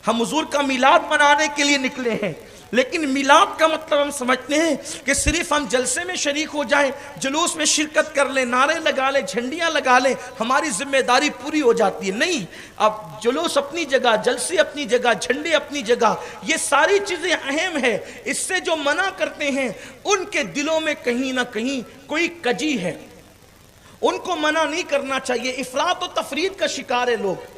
ہم حضور کا میلاد منانے کے لیے نکلے ہیں، لیکن میلاد کا مطلب ہم سمجھتے ہیں کہ صرف ہم جلسے میں شریک ہو جائیں، جلوس میں شرکت کر لیں، نعرے لگا لیں، جھنڈیاں لگا لیں، ہماری ذمہ داری پوری ہو جاتی ہے۔ نہیں، اب جلوس اپنی جگہ، جلسے اپنی جگہ، جھنڈے اپنی جگہ، یہ ساری چیزیں اہم ہیں۔ اس سے جو منع کرتے ہیں ان کے دلوں میں کہیں نہ کہیں کوئی کجی ہے، ان کو منع نہیں کرنا چاہیے۔ افراط و تفریط کا شکار ہے لوگ،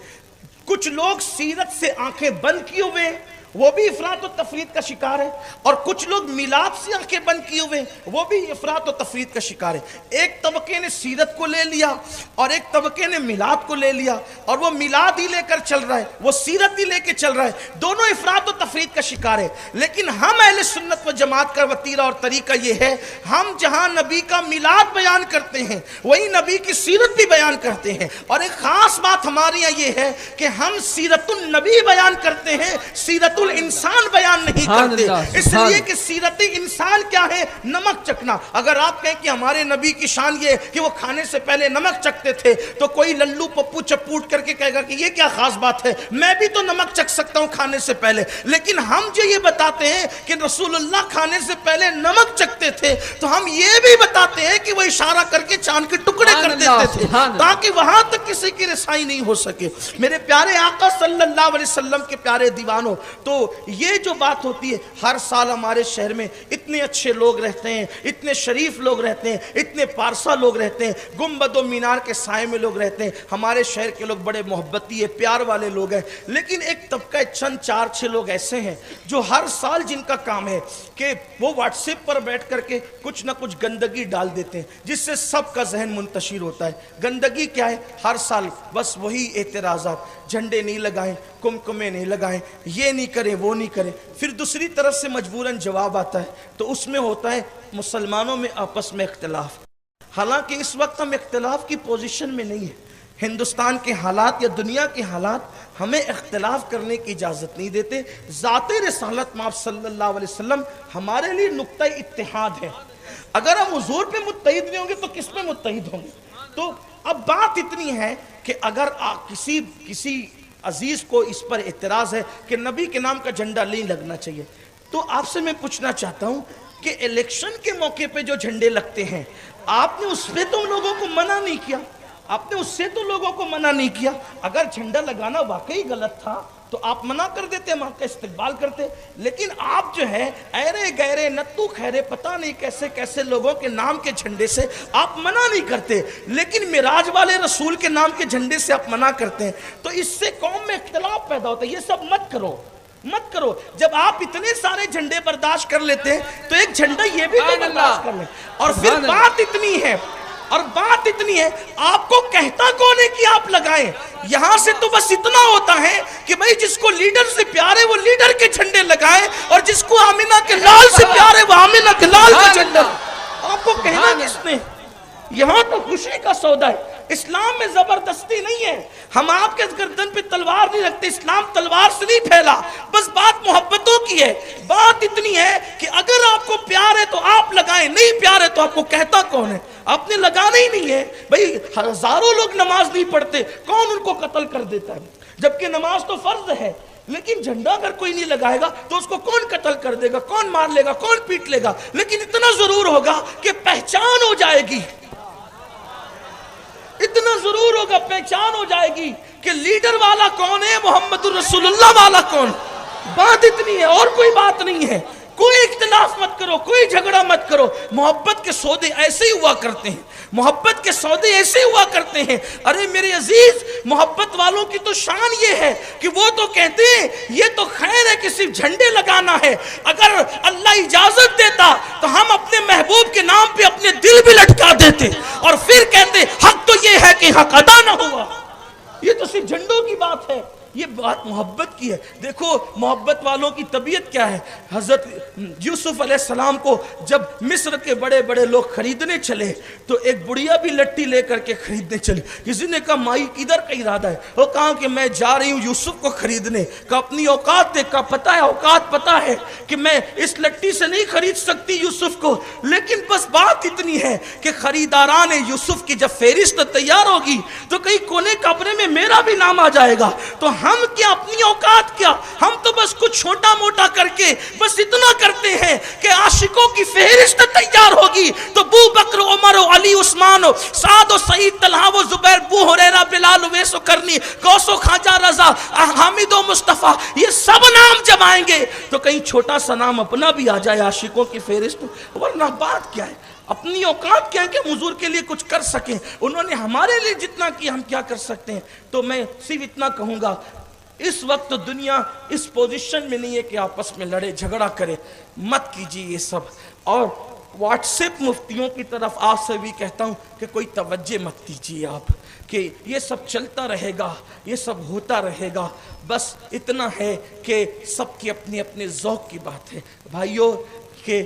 کچھ لوگ سیرت سے آنکھیں بند کیے ہوئے وہ بھی افراط و تفریط کا شکار ہے، اور کچھ لوگ میلاد سے آنکھیں بند کیے ہوئے وہ بھی افراط و تفریط کا شکار ہے۔ ایک طبقے نے سیرت کو لے لیا اور ایک طبقے نے میلاد کو لے لیا، اور وہ میلاد ہی لے کر چل رہا ہے، وہ سیرت ہی لے کے چل رہا ہے، دونوں افراط و تفریط کا شکار ہے۔ لیکن ہم اہل سنت و جماعت کا وتیرہ اور طریقہ یہ ہے، ہم جہاں نبی کا میلاد بیان کرتے ہیں وہی نبی کی سیرت بھی بیان کرتے ہیں، اور ایک خاص بات ہمارے یہاں یہ ہے کہ ہم سیرت النبی بیان کرتے ہیں، سیرت انسان بیان نہیں کرتے، اس لیے کہ سیرت انسان کیا ہے؟ نمک چکھنا۔ اگر آپ کہیں کہ ہمارے نبی کی شان یہ کہ وہ کھانے سے پہلے نمک چکھتے تھے، تو کوئی للو پپو چپوٹ کر کے کہے گا کہ یہ کیا خاص بات ہے، میں بھی تو نمک چکھ سکتا ہوں کھانے سے پہلے۔ لیکن ہم جو یہ بتاتے ہیں کہ رسول اللہ کھانے سے پہلے نمک چکھتے تھے، تو ہم یہ بھی بتاتے ہیں کہ وہ اشارہ کر کے چاند کے ٹکڑے کر دیتے تھے تاکہ وہاں تک کسی کی رسائی نہیں ہو سکے۔ میرے پیارے آقا صلی اللہ علیہ وسلم کے پیارے دیوانوں، تو یہ جو بات ہوتی ہے، ہر سال ہمارے شہر میں اتنے اچھے لوگ رہتے ہیں، اتنے شریف لوگ رہتے ہیں، اتنے پارسا لوگ رہتے ہیں، گنبد و مینار کے سائے میں لوگ رہتے ہیں۔ ہمارے شہر کے لوگ بڑے محبتی ہے، پیار والے لوگ ہیں، لیکن ایک طبقہ چند 4-6 لوگ ایسے ہیں جو ہر سال جن کا کام ہے کہ وہ واٹس ایپ پر بیٹھ کر کے کچھ نہ کچھ گندگی ڈال دیتے ہیں، جس سے سب کا ذہن منتشر ہوتا ہے۔ گندگی کیا ہے؟ ہر سال بس وہی اعتراضات، جھنڈے نہیں لگائیں، کمکمے نہیں لگائیں، یہ نہیں کریں، وہ نہیں کریں۔ پھر دوسری طرف سے مجبوراً جواب آتا ہے، تو اس میں ہوتا ہے مسلمانوں میں آپس میں اختلاف۔ حالانکہ اس وقت ہم اختلاف کی پوزیشن میں نہیں ہیں، ہندوستان کے حالات یا دنیا کے حالات ہمیں اختلاف کرنے کی اجازت نہیں دیتے۔ ذات رسالت مآب صلی اللہ علیہ وسلم ہمارے لیے نقطہ اتحاد ہے۔ اگر ہم حضور پہ متحد نہیں ہوں گے تو کس پہ متحد ہوں گے؟ تو اب بات اتنی ہے کہ اگر کسی عزیز کو اس پر اعتراض ہے کہ نبی کے نام کا جھنڈا نہیں لگنا چاہیے، تو آپ سے میں پوچھنا چاہتا ہوں کہ الیکشن کے موقع پہ جو جھنڈے لگتے ہیں، آپ نے اس پہ تو لوگوں کو منع نہیں کیا، آپ نے اس سے تو لوگوں کو منع نہیں کیا۔ اگر جھنڈا لگانا واقعی غلط تھا تو آپ منع کر دیتے، وہاں کا استقبال کرتے۔ لیکن آپ جو ہے ایرے گہرے نتو خیرے پتہ نہیں کیسے کیسے لوگوں کے نام کے جھنڈے سے آپ منع نہیں کرتے، لیکن معراج والے رسول کے نام کے جھنڈے سے آپ منع کرتے ہیں۔ تو اس سے قوم میں اختلاف پیدا ہوتا ہے۔ یہ سب مت کرو، مت کرو۔ جب آپ اتنے سارے جھنڈے برداشت کر لیتے ہیں تو ایک جھنڈا یہ بھی تو برداشت کر لیں۔ اور پھر بات اتنی ہے، آپ کو کہتا کون ہے کہ آپ لگائیں؟ یہاں سے تو بس اتنا ہوتا ہے کہ بھئی جس کو لیڈر سے پیار ہے وہ لیڈر کے جھنڈے لگائیں، اور جس کو آمینہ کے لال سے پیار ہے وہ آمینہ کے لال کا جھنڈا۔ آپ کو کہنا کس نے؟ یہاں تو خوشی کا سودا ہے۔ اسلام میں زبردستی نہیں ہے، ہم آپ کے گردن پہ تلوار نہیں رکھتے، اسلام تلوار سے نہیں پھیلا، بس بات محبتوں کی ہے۔ بات اتنی ہے کہ اگر آپ کو پیار ہے تو آپ لگائیں، نہیں پیار ہے تو آپ کو کہتا کون ہے؟ آپ نے لگانا ہی نہیں ہے۔ بھئی ہزاروں لوگ نماز نہیں پڑھتے، کون ان کو قتل کر دیتا ہے؟ جبکہ نماز تو فرض ہے، لیکن جھنڈا اگر کوئی نہیں لگائے گا تو اس کو کون قتل کر دے گا، کون مار لے گا، کون پیٹ لے گا؟ لیکن اتنا ضرور ہوگا کہ پہچان ہو جائے گی، اتنا ضرور ہوگا، پہچان ہو جائے گی کہ لیڈر والا کون ہے، محمد الرسول اللہ والا کون۔ بات اتنی ہے، اور کوئی بات نہیں ہے۔ کوئی اختلاف مت کرو، کوئی جھگڑا مت کرو۔ محبت کے سودے ایسے ہی ہوا کرتے ہیں، محبت کے سودے ایسے ہوا کرتے ہیں۔ ارے میرے عزیز، محبت والوں کی تو شان یہ ہے کہ وہ تو کہتے ہیں یہ تو خیر ہے کہ صرف جھنڈے لگانا ہے، اگر اللہ اجازت دیتا تو ہم اپنے محبوب کے نام پہ اپنے دل بھی لٹکا دیتے، اور پھر کہتے حق تو یہ ہے کہ حق ادا نہ ہوا۔ یہ تو صرف جھنڈوں کی بات ہے، یہ بات محبت کی ہے۔ دیکھو محبت والوں کی طبیعت کیا ہے۔ حضرت یوسف علیہ السلام کو جب مصر کے بڑے بڑے لوگ خریدنے چلے تو ایک بڑھیا بھی لٹی لے کر کے خریدنے چلی۔ کسی نے کہا مائی کدھر کا ارادہ ہے؟ وہ کہا کہ میں جا رہی ہوں یوسف کو خریدنے۔ کہ اپنی اوقات دیکھ کا پتہ ہے، اوقات پتہ ہے کہ میں اس لٹی سے نہیں خرید سکتی یوسف کو، لیکن بس بات اتنی ہے کہ خریداران یوسف کی جب فہرست تیار ہوگی تو کہیں کونے کمرے میں میرا بھی نام آ جائے گا۔ تو ہم کیا اپنی اوقات کیا، چھوٹا موٹا کر کے بس اتنا کرتے ہیں کہ عاشقوں کی فہرست تیار ہوگی تو ابو بکر، عمر و علی، عثمان و سعد و سعید، طلحہ و زبیر، ابو ہریرہ، بلال، اویس و کرنی، غوث و خواجہ رضا، حامد و مصطفیٰ، یہ سب نام جب آئیں گے تو کہیں چھوٹا سا نام اپنا بھی آ جائے عاشقوں کی فہرست. ورنہ بات کیا ہے؟ اپنی اوقات کیا ہے کہ حضور کے لیے کچھ کر سکیں. انہوں نے ہمارے لیے جتنا کیا ہم کیا کر سکتے ہیں. تو میں صرف اتنا کہوں گا، اس وقت دنیا اس پوزیشن میں نہیں ہے کہ آپس میں لڑے جھگڑا کرے، مت کیجیے یہ سب. اور واٹس ایپ مفتیوں کی طرف آپ سے بھی کہتا ہوں کہ کوئی توجہ مت دیجیے آپ، کہ یہ سب چلتا رہے گا، یہ سب ہوتا رہے گا. بس اتنا ہے کہ سب کی اپنے اپنے ذوق کی بات ہے. بھائیوں، کہ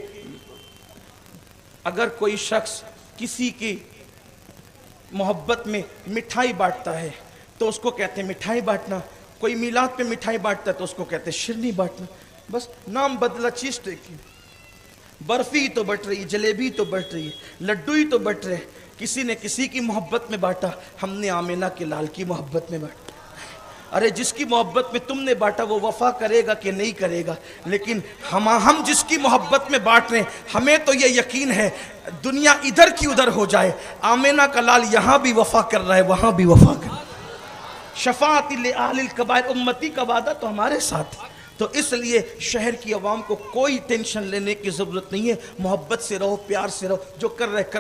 اگر کوئی شخص کسی کی محبت میں مٹھائی بانٹتا ہے تو اس کو کہتے ہیں مٹھائی بانٹنا. کوئی میلاد پہ مٹھائی بانٹتا ہے تو اس کو کہتے ہیں شیرنی بانٹنا. بس نام بدلا، چیز تو ایک ہی. برفی تو بٹ رہی، جلیبی تو بٹ رہی، لڈو ہی تو بٹ رہے. کسی نے کسی کی محبت میں بانٹا، ہم نے آمینہ کے لال کی محبت میں بانٹا. ارے جس کی محبت میں تم نے بانٹا وہ وفا کرے گا کہ نہیں کرے گا، لیکن ہم جس کی محبت میں بانٹ رہے ہیں ہمیں تو یہ یقین ہے دنیا ادھر کی ادھر ہو جائے، آمینہ کا لال یہاں بھی وفا کر رہا ہے، وہاں بھی وفا کر رہا ہے. شفاعت لأہل الکبائر، امتی کا وعدہ تو ہمارے ساتھ ہے. تو اس لیے شہر کی عوام کو کوئی ٹینشن لینے کی ضرورت نہیں ہے. محبت سے رہو، پیار سے رہو، جو کر رہے کر